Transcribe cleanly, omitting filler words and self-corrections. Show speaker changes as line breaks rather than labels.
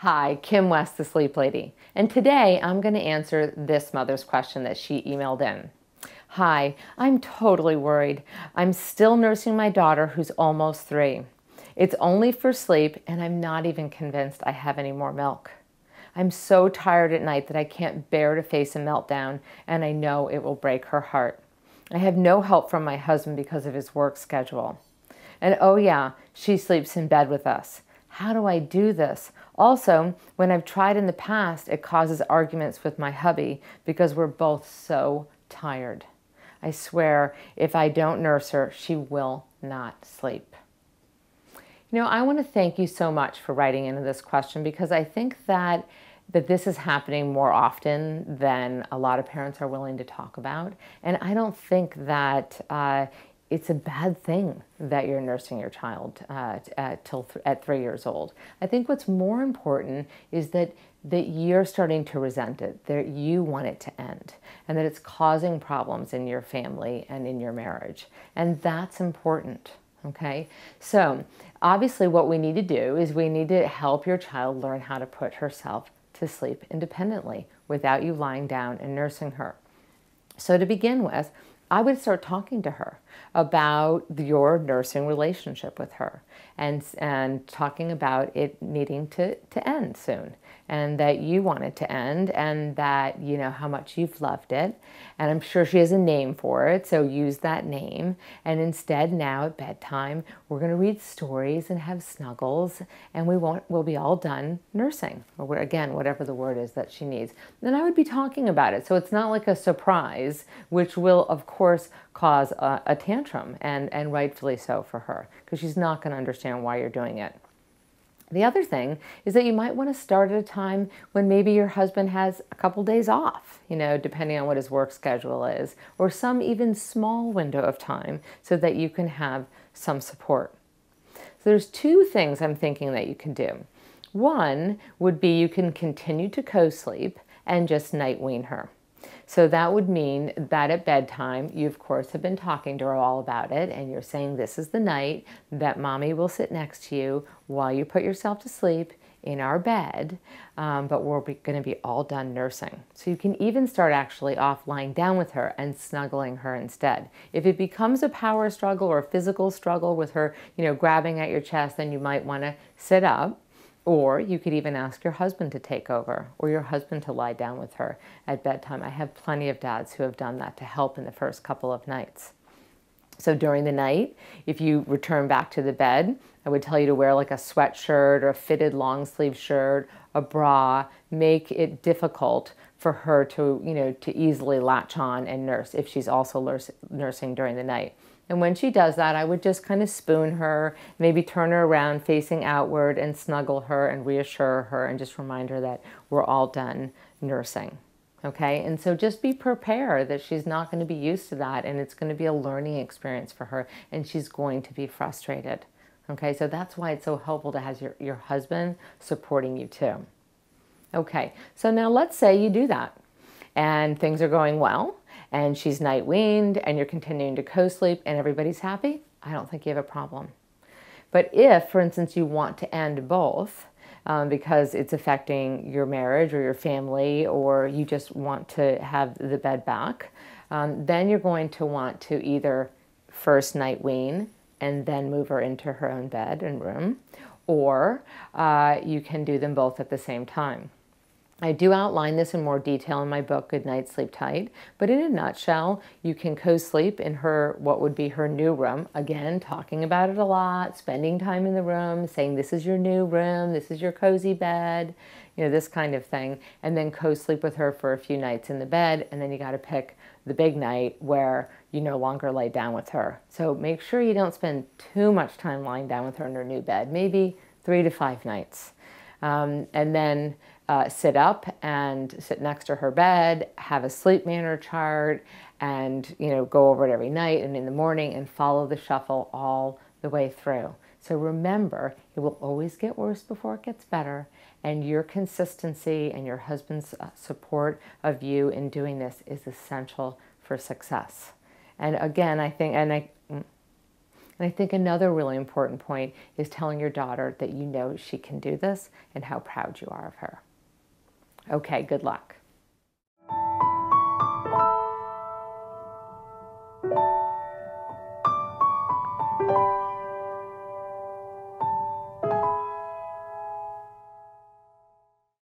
Hi, Kim West, the Sleep Lady, and today I'm going to answer this mother's question that she emailed in. Hi, I'm totally worried. I'm still nursing my daughter who's almost 3. It's only for sleep and I'm not even convinced I have any more milk. I'm so tired at night that I can't bear to face a meltdown and I know it will break her heart. I have no help from my husband because of his work schedule. And oh yeah, she sleeps in bed with us. How do I do this? Also, when I've tried in the past, it causes arguments with my hubby because we're both so tired. I swear, if I don't nurse her, she will not sleep. I want to thank you so much for writing into this question because I think that this is happening more often than a lot of parents are willing to talk about. And I don't think that it's a bad thing that you're nursing your child at 3 years old. I think what's more important is that you're starting to resent it, that you want it to end, and that it's causing problems in your family and in your marriage. And that's important, okay? So obviously what we need to do is we need to help your child learn how to put herself to sleep independently without you lying down and nursing her. So to begin with, I would start talking to her about your nursing relationship with her and talking about it needing to end soon and that you want it to end and that you know how much you've loved it. And I'm sure she has a name for it, so use that name. And instead now at bedtime, we're going to read stories and have snuggles and we'll be all done nursing, or again, whatever the word is that she needs. Then I would be talking about it. So it's not like a surprise, which will of course cause a tantrum and rightfully so for her because she's not going to understand why you're doing it. The other thing is that you might want to start at a time when maybe your husband has a couple days off, depending on what his work schedule is, or some even small window of time so that you can have some support. So there's 2 things I'm thinking that you can do. One would be you can continue to co-sleep and just night wean her. So that would mean that at bedtime, you of course have been talking to her all about it and you're saying this is the night that mommy will sit next to you while you put yourself to sleep in our bed, but we're going to be all done nursing. So you can even start actually off lying down with her and snuggling her instead. If it becomes a power struggle or a physical struggle with her, grabbing at your chest, then you might want to sit up. Or you could even ask your husband to take over or your husband to lie down with her at bedtime. I have plenty of dads who have done that to help in the first couple of nights. So during the night, if you return back to the bed, I would tell you to wear like a sweatshirt or a fitted long sleeve shirt, a bra. Make it difficult for her to, to easily latch on and nurse if she's also nursing during the night. And when she does that, I would just kind of spoon her, maybe turn her around facing outward and snuggle her and reassure her and just remind her that we're all done nursing. Okay, and so just be prepared that she's not going to be used to that and it's going to be a learning experience for her and she's going to be frustrated. Okay, so that's why it's so helpful to have your husband supporting you too. Okay, so now let's say you do that and things are going well and she's night weaned and you're continuing to co-sleep and everybody's happy. I don't think you have a problem. But if, for instance, you want to end both because it's affecting your marriage or your family or you just want to have the bed back, then you're going to want to either first night wean and then move her into her own bed and room, or you can do them both at the same time. I do outline this in more detail in my book, Good Night, Sleep Tight, but in a nutshell, you can co-sleep in what would be her new room. Again, talking about it a lot, spending time in the room, saying this is your new room, this is your cozy bed, this kind of thing, and then co-sleep with her for a few nights in the bed, and then you got to pick the big night where you no longer lay down with her. So make sure you don't spend too much time lying down with her in her new bed, maybe 3 to 5 nights. And then sit up and sit next to her bed, have a sleep manner chart, and go over it every night and in the morning and follow the shuffle all the way through. So remember, it will always get worse before it gets better, and your consistency and your husband's support of you in doing this is essential for success. And again, I think, And I think another really important point is telling your daughter that you know she can do this and how proud you are of her. Okay, good luck.